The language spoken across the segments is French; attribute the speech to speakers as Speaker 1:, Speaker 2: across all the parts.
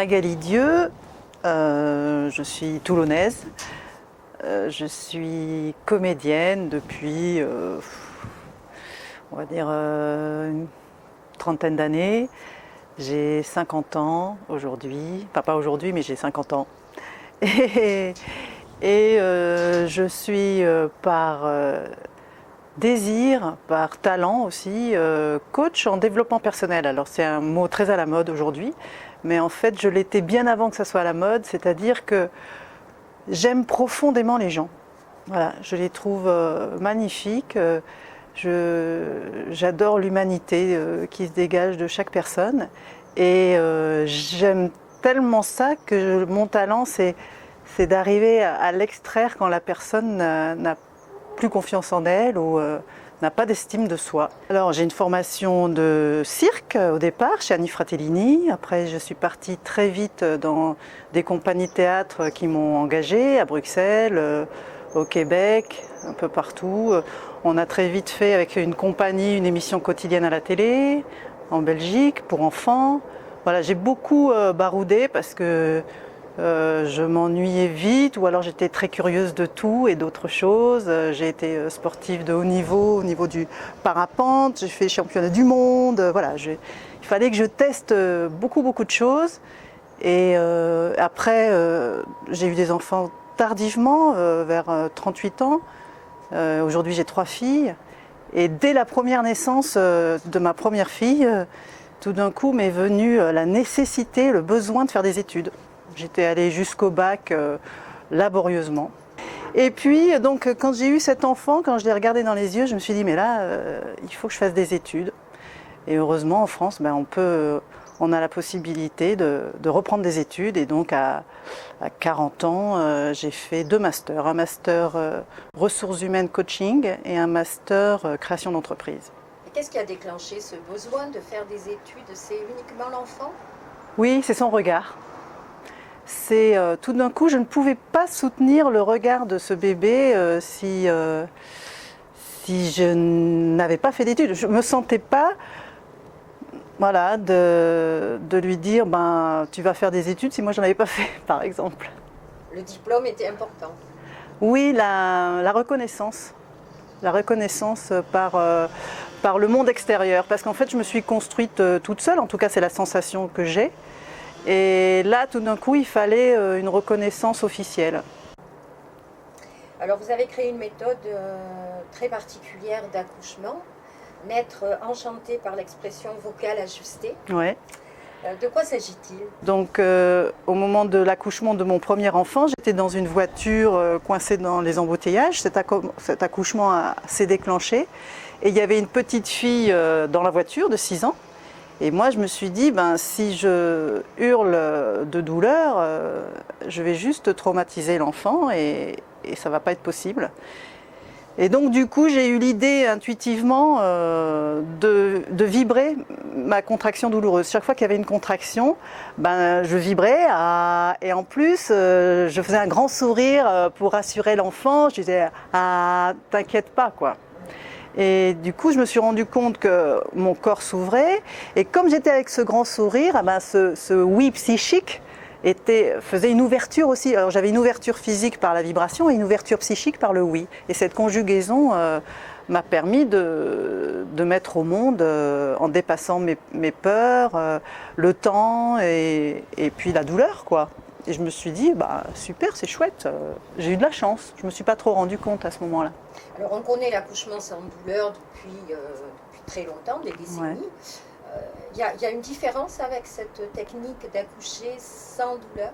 Speaker 1: Magali Dieu, je suis toulonnaise, je suis comédienne depuis, on va dire, une trentaine d'années. J'ai 50 ans aujourd'hui, enfin pas aujourd'hui, mais j'ai 50 ans. Et, je suis par désir, par talent aussi, coach en développement personnel. Alors c'est un mot très à la mode aujourd'hui, mais en fait je l'étais bien avant que ça soit à la mode, c'est-à-dire que j'aime profondément les gens. Voilà, je les trouve magnifiques, j'adore l'humanité qui se dégage de chaque personne et j'aime tellement ça que mon talent c'est d'arriver à l'extraire quand la personne n'a plus confiance en elle ou n'a pas d'estime de soi. Alors j'ai une formation de cirque au départ chez Annie Fratellini. Après je suis partie très vite dans des compagnies de théâtre qui m'ont engagée à Bruxelles, au Québec, un peu partout. On a très vite fait avec une compagnie une émission quotidienne à la télé en Belgique pour enfants. Voilà, j'ai beaucoup baroudé parce que je m'ennuyais vite ou alors j'étais très curieuse de tout et d'autres choses. J'ai été sportive de haut niveau au niveau du parapente, j'ai fait championnat du monde. Voilà, il fallait que je teste beaucoup de choses. Et après, j'ai eu des enfants tardivement, vers 38 ans. Aujourd'hui, j'ai 3 filles. Et dès la première naissance de ma première fille, tout d'un coup m'est venue la nécessité, le besoin de faire des études. J'étais allée jusqu'au bac laborieusement. Et puis, donc, quand j'ai eu cet enfant, quand je l'ai regardé dans les yeux, je me suis dit, mais là, il faut que je fasse des études. Et heureusement, en France, on a la possibilité de reprendre des études. Et donc, à 40 ans, j'ai fait 2 masters. Un master ressources humaines coaching et un master création d'entreprise.
Speaker 2: Qu'est-ce qui a déclenché ce besoin de faire des études? C'est uniquement l'enfant? Oui,
Speaker 1: c'est son regard. C'est tout d'un coup, je ne pouvais pas soutenir le regard de ce bébé si je n'avais pas fait d'études. Je ne me sentais pas de lui dire tu vas faire des études si moi je n'en avais pas fait, par exemple.
Speaker 2: Le diplôme était important.
Speaker 1: Oui, la reconnaissance. La reconnaissance par le monde extérieur. Parce qu'en fait, je me suis construite toute seule, en tout cas c'est la sensation que j'ai. Et là, tout d'un coup, il fallait une reconnaissance officielle.
Speaker 2: Alors, vous avez créé une méthode très particulière d'accouchement, naître enchanté par l'expression vocale ajustée.
Speaker 1: Ouais.
Speaker 2: De quoi s'agit-il? Donc,
Speaker 1: au moment de l'accouchement de mon premier enfant, j'étais dans une voiture coincée dans les embouteillages. Cet accouchement s'est déclenché. Et il y avait une petite fille dans la voiture de 6 ans. Et moi, je me suis dit, si je hurle de douleur, je vais juste traumatiser l'enfant et ça ne va pas être possible. Et donc, du coup, j'ai eu l'idée intuitivement de vibrer ma contraction douloureuse. Chaque fois qu'il y avait une contraction, je vibrais et en plus, je faisais un grand sourire pour rassurer l'enfant. Je disais, ah, t'inquiète pas, quoi. Et du coup, je me suis rendu compte que mon corps s'ouvrait. Et comme j'étais avec ce grand sourire, ce oui psychique faisait une ouverture aussi. Alors j'avais une ouverture physique par la vibration et une ouverture psychique par le oui. Et cette conjugaison m'a permis de mettre au monde, en dépassant mes peurs, le temps et puis la douleur, quoi. Et je me suis dit, super, c'est chouette, j'ai eu de la chance. Je ne me suis pas trop rendu compte à ce moment-là.
Speaker 2: Alors on connaît l'accouchement sans douleur depuis très longtemps, des décennies. Il y a une différence avec cette technique d'accoucher sans douleur?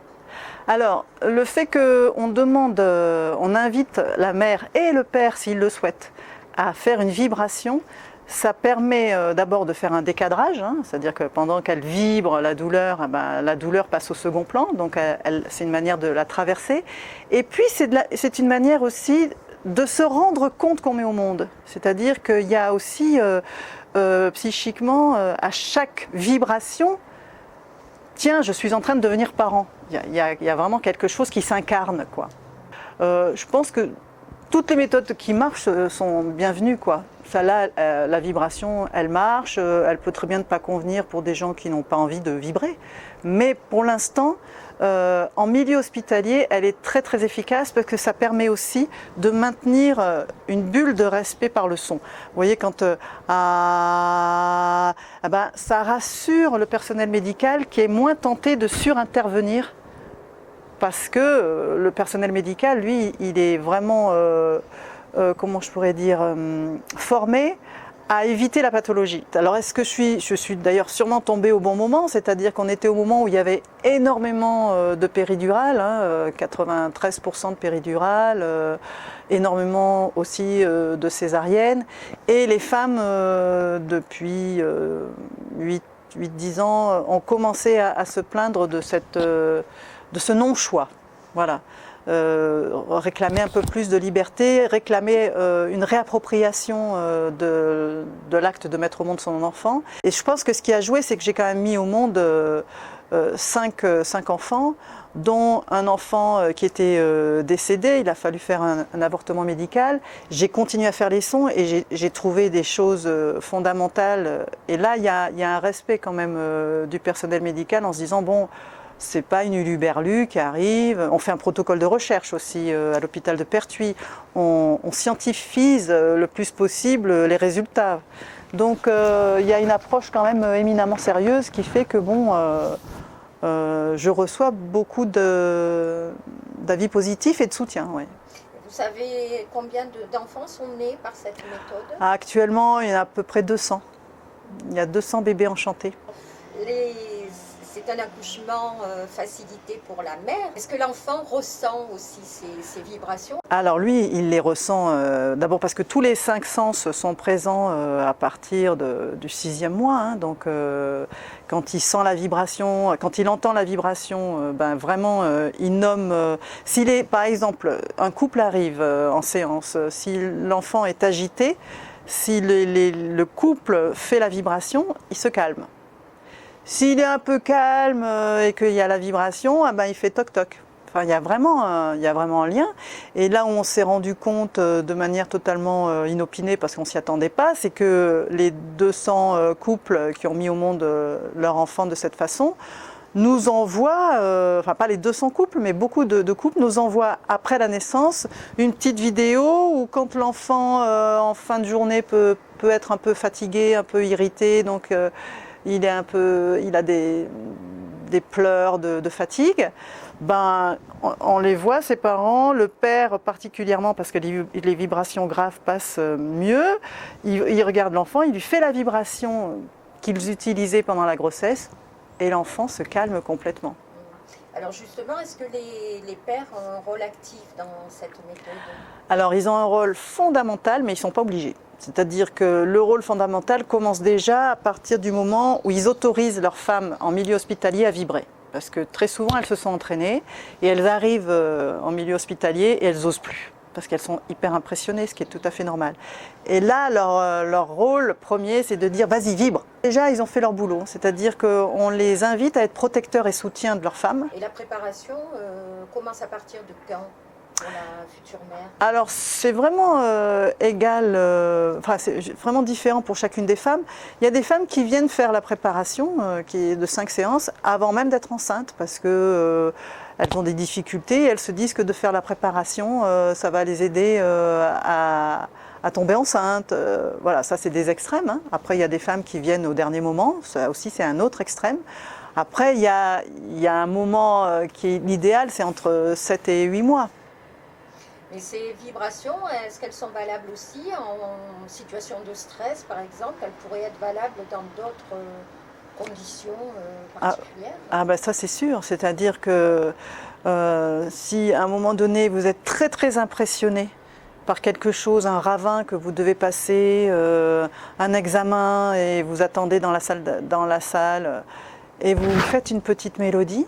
Speaker 1: Alors, le fait qu'on demande, on invite la mère et le père, s'ils le souhaitent, à faire une vibration, ça permet d'abord de faire un décadrage, c'est-à-dire que pendant qu'elle vibre la douleur passe au second plan, donc c'est une manière de la traverser. Et puis c'est une manière aussi de se rendre compte qu'on met au monde. C'est-à-dire qu'il y a aussi psychiquement, à chaque vibration, tiens, je suis en train de devenir parent. Il y a vraiment quelque chose qui s'incarne, quoi. Je pense que toutes les méthodes qui marchent sont bienvenues, quoi. Ça là, la vibration, elle marche, elle peut très bien ne pas convenir pour des gens qui n'ont pas envie de vibrer. Mais pour l'instant, en milieu hospitalier, elle est très très efficace parce que ça permet aussi de maintenir une bulle de respect par le son. Vous voyez, quand ça rassure le personnel médical qui est moins tenté de surintervenir parce que le personnel médical, lui, il est vraiment, comment je pourrais dire, formé à éviter la pathologie. Alors est-ce que je suis d'ailleurs sûrement tombée au bon moment, c'est-à-dire qu'on était au moment où il y avait énormément de péridurale, 93% de péridurale, énormément aussi de césariennes, et les femmes depuis 8-10 ans ont commencé à se plaindre de ce non-choix. Voilà. Réclamer un peu plus de liberté, réclamer une réappropriation de l'acte de mettre au monde son enfant. Et je pense que ce qui a joué, c'est que j'ai quand même mis au monde 5 enfants, dont un enfant qui était décédé. Il a fallu faire un avortement médical. J'ai continué à faire les sons et j'ai trouvé des choses fondamentales. Et là, il y a un respect quand même du personnel médical en se disant, bon, c'est pas une uluberlu qui arrive. On fait un protocole de recherche aussi à l'hôpital de Pertuis. On scientifise le plus possible les résultats. Donc il y a une approche quand même éminemment sérieuse qui fait que bon, je reçois beaucoup d'avis positifs et de soutien. Ouais.
Speaker 2: Vous savez combien d'enfants sont nés par cette méthode?
Speaker 1: Actuellement, il y en a à peu près 200. Il y a 200 bébés enchantés.
Speaker 2: C'est un accouchement facilité pour la mère. Est-ce que l'enfant ressent aussi ces vibrations?
Speaker 1: Alors lui, il les ressent d'abord parce que tous les 5 sens sont présents à partir du 6e mois. Donc quand il sent la vibration, quand il entend la vibration, vraiment il nomme. S'il est, par exemple, un couple arrive en séance, si l'enfant est agité, si le couple fait la vibration, il se calme. S'il est un peu calme et qu'il y a la vibration, il fait toc-toc. Enfin, il y a vraiment un lien. Et là où on s'est rendu compte de manière totalement inopinée, parce qu'on ne s'y attendait pas, c'est que les 200 couples qui ont mis au monde leur enfant de cette façon nous envoient, enfin pas les 200 couples, mais beaucoup de couples nous envoient après la naissance une petite vidéo où quand l'enfant en fin de journée peut être un peu fatigué, un peu irrité, donc il a des pleurs de fatigue. On les voit, ses parents, le père particulièrement parce que les vibrations graves passent mieux. Il regarde l'enfant, il lui fait la vibration qu'ils utilisaient pendant la grossesse et l'enfant se calme complètement.
Speaker 2: Alors justement, est-ce que les pères ont un rôle actif dans cette méthode?
Speaker 1: Alors ils ont un rôle fondamental, mais ils ne sont pas obligés. C'est-à-dire que le rôle fondamental commence déjà à partir du moment où ils autorisent leurs femmes en milieu hospitalier à vibrer. Parce que très souvent, elles se sont entraînées et elles arrivent en milieu hospitalier et elles n'osent plus. Parce qu'elles sont hyper impressionnées, ce qui est tout à fait normal. Et là, leur rôle premier, c'est de dire « vas-y, vibre ». Déjà, ils ont fait leur boulot. C'est-à-dire qu'on les invite à être protecteurs et soutiens de leurs femmes.
Speaker 2: Et la préparation commence à partir de quand ? Pour la future mère?
Speaker 1: Alors c'est vraiment égal, c'est vraiment différent pour chacune des femmes. Il y a des femmes qui viennent faire la préparation, qui est de 5 séances, avant même d'être enceinte, parce que elles ont des difficultés, et elles se disent que de faire la préparation, ça va les aider à tomber enceinte. Voilà, ça c'est des extrêmes. Après il y a des femmes qui viennent au dernier moment, ça aussi c'est un autre extrême. Après il y a un moment qui est l'idéal, c'est entre 7 et 8 mois.
Speaker 2: Mais ces vibrations, est-ce qu'elles sont valables aussi en situation de stress, par exemple? Elles pourraient être valables dans d'autres conditions particulières?
Speaker 1: Ça c'est sûr, c'est-à-dire que si à un moment donné vous êtes très très impressionné par quelque chose, un ravin que vous devez passer, un examen et vous attendez dans la salle et vous faites une petite mélodie,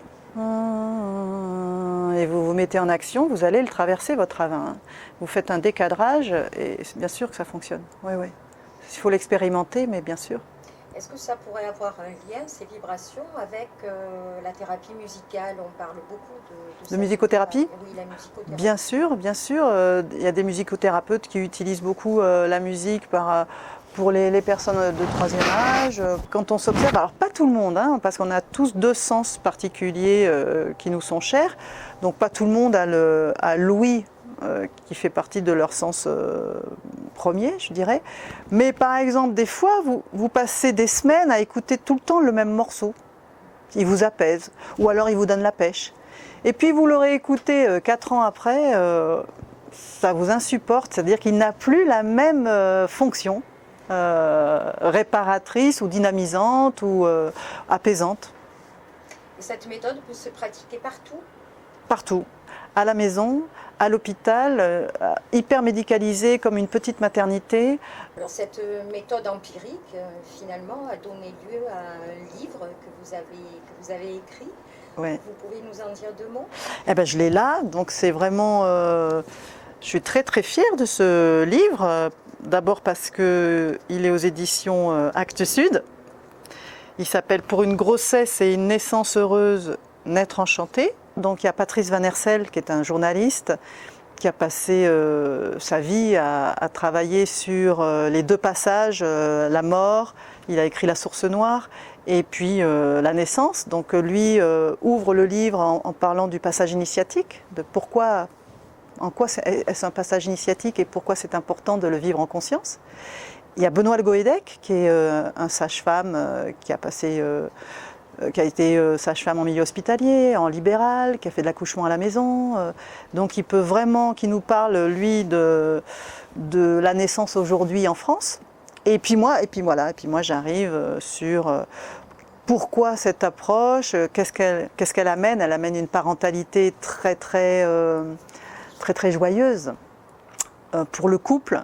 Speaker 1: et vous vous mettez en action, vous allez le traverser votre ravin. Vous faites un décadrage et bien sûr que ça fonctionne. Oui, oui. Il faut l'expérimenter, mais bien sûr.
Speaker 2: Est-ce que ça pourrait avoir un lien, ces vibrations, avec la thérapie musicale? On parle beaucoup
Speaker 1: de musicothérapie?
Speaker 2: Oui, la musicothérapie.
Speaker 1: Bien sûr, bien sûr. Il y a des musicothérapeutes qui utilisent beaucoup la musique pour les personnes de troisième âge. Quand on s'observe, alors pas tout le monde, hein, parce qu'on a tous deux sens particuliers qui nous sont chers. Donc pas tout le monde a l'ouïe qui fait partie de leur sens premier, je dirais. Mais par exemple, des fois, vous passez des semaines à écouter tout le temps le même morceau. Il vous apaise, ou alors il vous donne la pêche. Et puis vous l'aurez écouté 4 ans après, ça vous insupporte, c'est-à-dire qu'il n'a plus la même fonction réparatrice ou dynamisante ou apaisante.
Speaker 2: Et cette méthode peut se pratiquer partout?
Speaker 1: Partout, à la maison, à l'hôpital, hyper médicalisé comme une petite maternité.
Speaker 2: Alors cette méthode empirique, finalement, a donné lieu à un livre que vous avez écrit.
Speaker 1: Ouais.
Speaker 2: Vous pouvez nous en dire 2 mots?
Speaker 1: Eh ben, je l'ai là, donc c'est vraiment... je suis très très fière de ce livre, d'abord parce qu'il est aux éditions Actes Sud. Il s'appelle « Pour une grossesse et une naissance heureuse, naître enchanté ». Donc il y a Patrice Van Hersel, qui est un journaliste, qui a passé sa vie à travailler sur les 2 passages, la mort, il a écrit La Source Noire, et puis la naissance. Donc lui ouvre le livre en parlant du passage initiatique, de pourquoi, en quoi est-ce un passage initiatique et pourquoi c'est important de le vivre en conscience. Il y a Benoît Le Goédec, qui est un sage-femme qui a été sage-femme en milieu hospitalier, en libéral, qui a fait de l'accouchement à la maison. Donc il peut vraiment, qui nous parle, lui, de la naissance aujourd'hui en France. Et puis moi j'arrive sur pourquoi cette approche, qu'est-ce qu'elle amène. Elle amène une parentalité très joyeuse pour le couple.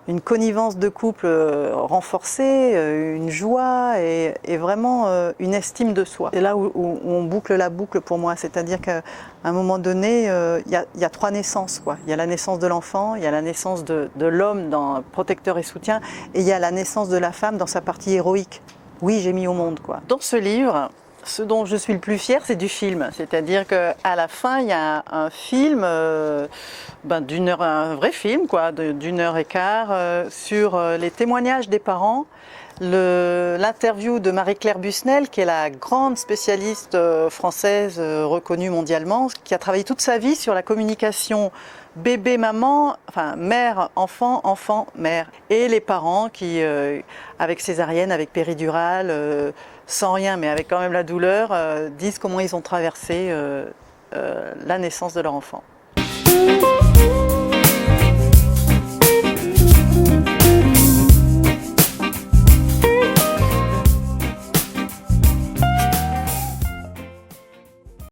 Speaker 1: Une connivence de couple renforcée, une joie et vraiment une estime de soi. C'est là où on boucle la boucle pour moi, c'est-à-dire qu'à un moment donné, il y a 3 naissances, quoi. Il y a la naissance de l'enfant, il y a la naissance de l'homme dans protecteur et soutien, et il y a la naissance de la femme dans sa partie héroïque. Oui, j'ai mis au monde, quoi. Dans ce livre, ce dont je suis le plus fière, c'est du film. C'est-à-dire qu'à la fin, il y a un film d'une heure, un vrai film, quoi, d'1h15, sur les témoignages des parents, l'interview de Marie-Claire Busnel, qui est la grande spécialiste française reconnue mondialement, qui a travaillé toute sa vie sur la communication bébé-maman, enfin mère-enfant, enfant-mère. Et les parents qui, avec césarienne, avec péridurale, sans rien, mais avec quand même la douleur, disent comment ils ont traversé la naissance de leur enfant.